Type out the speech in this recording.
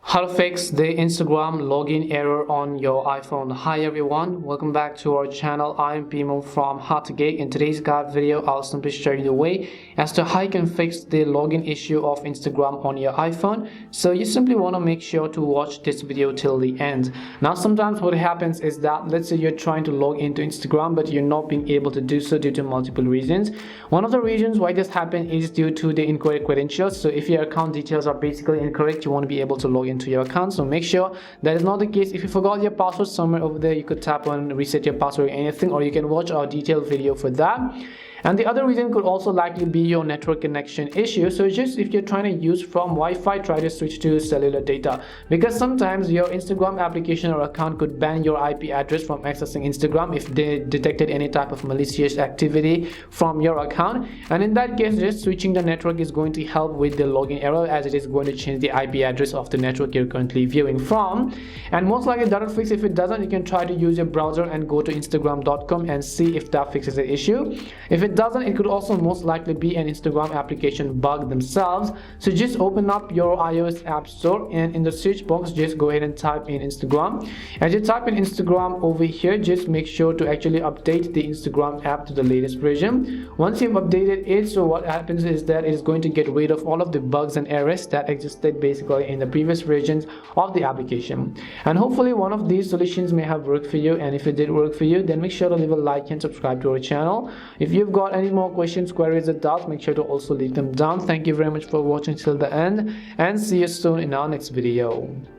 How to fix the Instagram login error on your iPhone. Hi everyone, welcome back to our channel. I'm Pimo from Geek. In today's guide video, I'll simply show you the way as to how you can fix the login issue of Instagram on your iPhone. So you simply want to make sure to watch this video till the end. Now sometimes what happens is that, let's say you're trying to log into Instagram but you're not being able to do so due to multiple reasons. One of the reasons why this happens is due to the incorrect credentials. So if your account details are basically incorrect, you want to be able to log into your account. So make sure that is not the case. If you forgot your password somewhere over there, you could tap on reset your password or anything, or you can watch our detailed video for that. And the other reason could also likely be your network connection issue. So just if you're trying to use from Wi-Fi, try to switch to cellular data, because sometimes your Instagram application or account could ban your IP address from accessing Instagram if they detected any type of malicious activity from your account. And in that case, just switching the network is going to help with the login error, as it is going to change the IP address of the network you're currently viewing from. And most likely that'll fix. If it doesn't, you can try to use your browser and go to instagram.com and see if that fixes the issue. If it doesn't, it could also most likely be an Instagram application bug themselves. So just open up your iOS app store and in the search box just go ahead and type in Instagram. As you type in Instagram over here, just make sure to actually update the Instagram app to the latest version. Once you've updated it, so what happens is that it is going to get rid of all of the bugs and errors that existed basically in the previous versions of the application. And hopefully one of these solutions may have worked for you, and if it did work for you, then make sure to leave a like and subscribe to our channel. If you've got any more questions, queries or doubts, make sure to also leave them down. Thank you very much for watching till the end, and see you soon in our next video.